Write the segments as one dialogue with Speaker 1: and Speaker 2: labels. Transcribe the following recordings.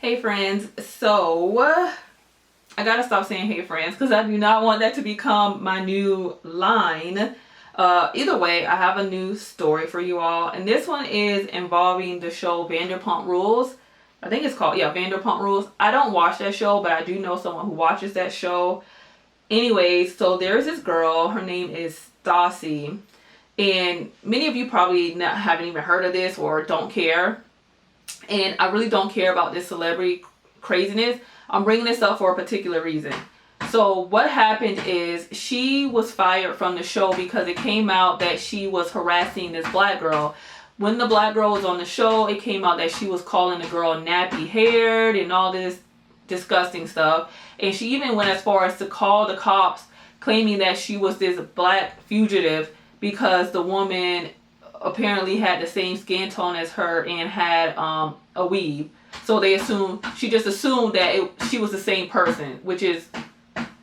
Speaker 1: Hey friends, so I gotta stop saying hey friends because I do not want that to become my new line. Either way, I have a new story for you all, and this one is involving the show Vanderpump Rules. I think it's called, yeah, Vanderpump Rules. I don't watch that show, but I do know someone who watches that show. Anyways, so there's this girl, her name is Stassi, and many of you probably haven't even heard of this or don't care, and I really don't care about this celebrity craziness. I'm bringing this up for a particular reason. So what happened is she was fired from the show because it came out that she was harassing this black girl. When the black girl was on the show, it came out that she was calling the girl nappy haired and all this disgusting stuff. And she even went as far as to call the cops, claiming that she was this black fugitive because the woman apparently had the same skin tone as her and had a weave. So she just assumed that she was the same person, which is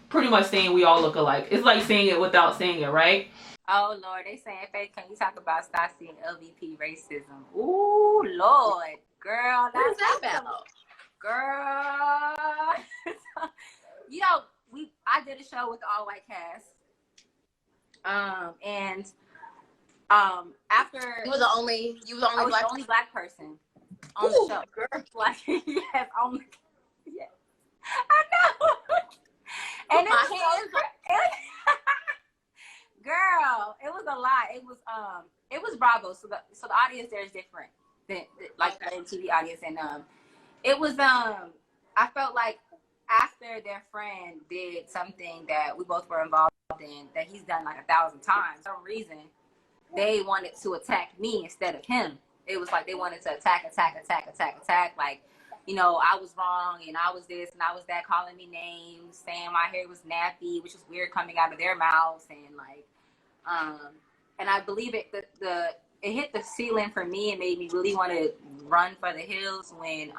Speaker 1: pretty much saying we all look alike. It's like saying it without saying it, right?
Speaker 2: Oh Lord, they saying, Faith, can you talk about Stassi and LVP racism? Ooh Lord, girl,
Speaker 3: What's that about?
Speaker 2: Girl. You know, I did a show with the all white cast. And after
Speaker 3: You were the only
Speaker 2: I was the only black person on the show.
Speaker 3: Girl.
Speaker 2: Like, yes, only. Yes, I know. And
Speaker 3: My hands.
Speaker 2: Girl, it was a lot. It was Bravo, so the audience there is different than like the MTV audience, and it was I felt like after their friend did something that we both were involved in that he's done like 1,000 times, for some reason they wanted to attack me instead of him. It was like they wanted to attack, like, you know, I was wrong and I was this and I was that, calling me names, saying my hair was nappy, which was weird coming out of their mouths, and like and I believe it hit the ceiling for me and made me really want to run for the hills when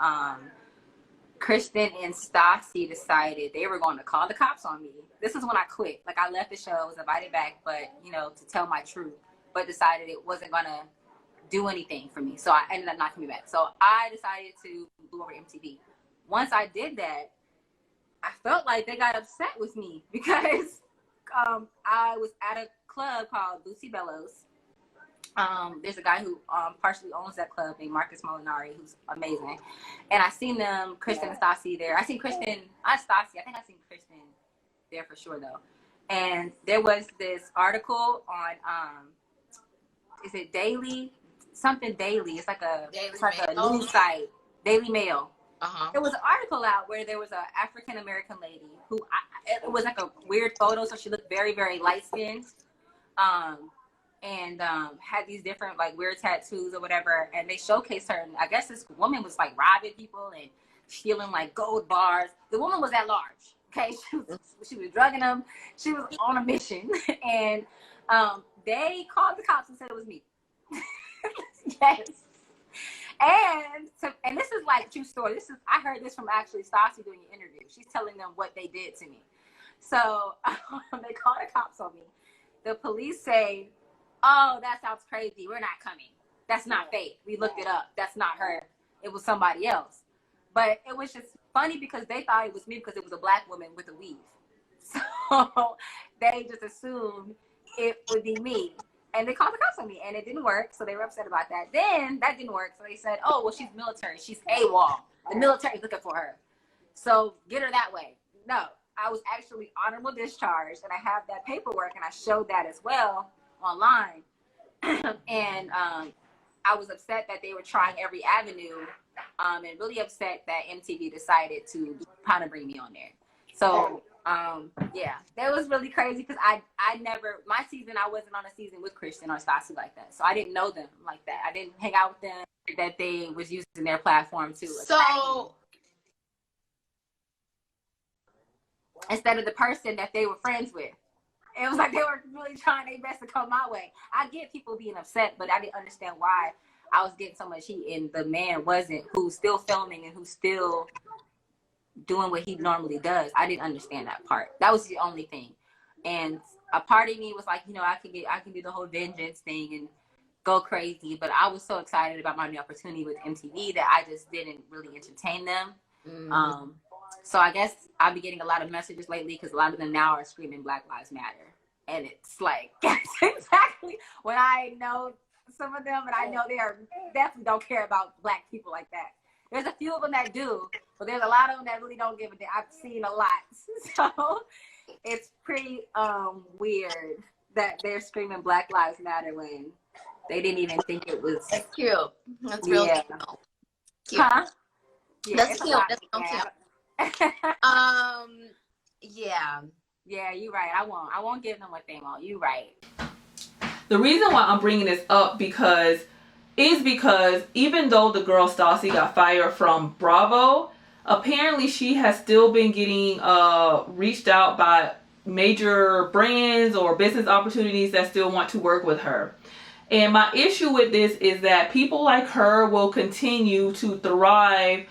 Speaker 2: Kristen and Stassi decided they were going to call the cops on me. This is when I quit. Like, I left the show, I was invited back, but, you know, to tell my truth, but decided it wasn't going to do anything for me. So I ended up not coming back. So I decided to go over MTV. Once I did that, I felt like they got upset with me because I was at a club called Lucy Bellows. There's a guy who partially owns that club named Marcus Molinari, who's amazing. And I seen them, Kristen and Stassi there. I seen Kristen, not Stassi, I think I seen Kristen there for sure though. And there was this article on, is it Daily? Something Daily. It's like a news site, Daily Mail. There was an article out where there was an African American lady who it was like a weird photo, so she looked very, very light skinned, and had these different like weird tattoos or whatever. And they showcased her, and I guess this woman was like robbing people and stealing like gold bars. The woman was at large. Okay, she was drugging them. She was on a mission, and they called the cops and said it was me. Yes. And this is like true story. I heard this from actually Stassi doing an interview. She's telling them what they did to me. So they called the cops on me. The police say, "Oh, that sounds crazy. We're not coming. That's not Faith. We looked it up. That's not her. It was somebody else." But it was just funny because they thought it was me because it was a black woman with a weave. So they just assumed it would be me. And they called the cops on me, and it didn't work, so they were upset about that. Then that didn't work, so they said, "Oh, well, she's military. She's AWOL. The military's looking for her. So get her that way." No, I was actually honorable discharged, and I have that paperwork, and I showed that as well online. And I was upset that they were trying every avenue, and really upset that MTV decided to kind of bring me on there. So yeah, that was really crazy because I never, my season, I wasn't on a season with Kristen or Stassi like that. So I didn't know them like that. I didn't hang out with them, that they was using their platform to
Speaker 3: So
Speaker 2: instead of the person that they were friends with. It was like they were really trying their best to come my way. I get people being upset, but I didn't understand why I was getting so much heat and the man wasn't, who's still filming and who's still doing what he normally does. I didn't understand that part. That was the only thing. And a part of me was like, you know, I can do the whole vengeance thing and go crazy. But I was so excited about my new opportunity with MTV that I just didn't really entertain them. Um, so I guess I'll be getting a lot of messages lately because a lot of them now are screaming Black Lives Matter. And it's like, that's exactly when I know some of them, and I know they are definitely don't care about Black people like that. There's a few of them that do, but there's a lot of them that really don't give a damn. I've seen a lot. So it's pretty weird that they're screaming Black Lives Matter when they didn't even think it was.
Speaker 3: That's cute. That's real
Speaker 2: Yeah.
Speaker 3: cute.
Speaker 2: Huh? Yeah,
Speaker 3: That's
Speaker 2: it's
Speaker 3: cute.
Speaker 2: a lot.
Speaker 3: That's so
Speaker 2: Yeah.
Speaker 3: cute. Yeah.
Speaker 2: Yeah, you're right. I won't give them what they want. You're right.
Speaker 1: The reason why I'm bringing this up because even though the girl Stacci got fired from Bravo, apparently she has still been getting reached out by major brands or business opportunities that still want to work with her. And my issue with this is that people like her will continue to thrive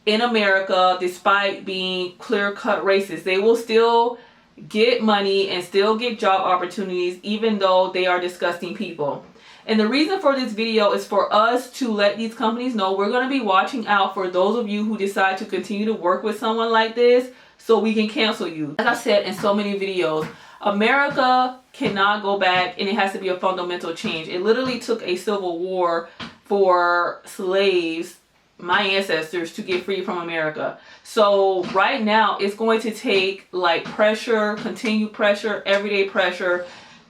Speaker 1: in America despite being clear-cut racist. They will still get money and still get job opportunities even though they are disgusting people. And the reason for this video is for us to let these companies know we're going to be watching out for those of you who decide to continue to work with someone like this so we can cancel you. As I said in so many videos, America cannot go back and it has to be a fundamental change. It literally took a civil war for slaves, my ancestors, to get free from America. So right now it's going to take like pressure, continued pressure, everyday pressure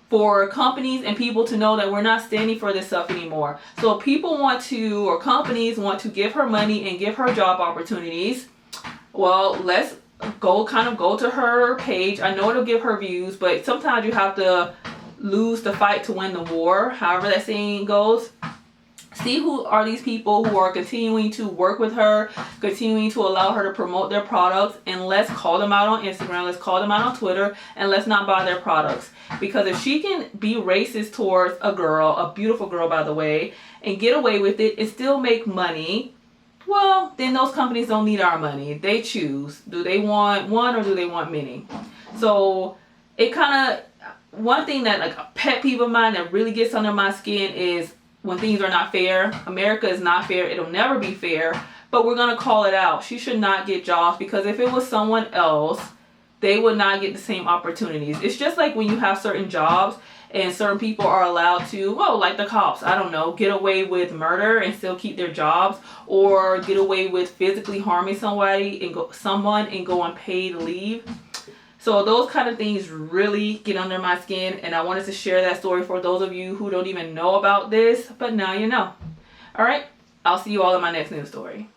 Speaker 1: for companies and people to know that we're not standing for this stuff anymore. So people want to, or companies want to give her money and give her job opportunities. Well, let's go to her page. I know it'll give her views, but sometimes you have to lose the fight to win the war, however that saying goes. See who are these people who are continuing to work with her, continuing to allow her to promote their products, and let's call them out on Instagram, let's call them out on Twitter, and let's not buy their products. Because if she can be racist towards a girl, a beautiful girl by the way, and get away with it and still make money, well, then those companies don't need our money. They choose. Do they want one or do they want many? So it kind of, one thing that like a pet peeve of mine that really gets under my skin is when things are not fair. America is not fair. It'll never be fair. But we're going to call it out. She should not get jobs because if it was someone else, they would not get the same opportunities. It's just like when you have certain jobs and certain people are allowed to, like the cops, I don't know, get away with murder and still keep their jobs, or get away with physically harming somebody and go on paid leave. So those kind of things really get under my skin, and I wanted to share that story for those of you who don't even know about this, but now you know. All right, I'll see you all in my next news story.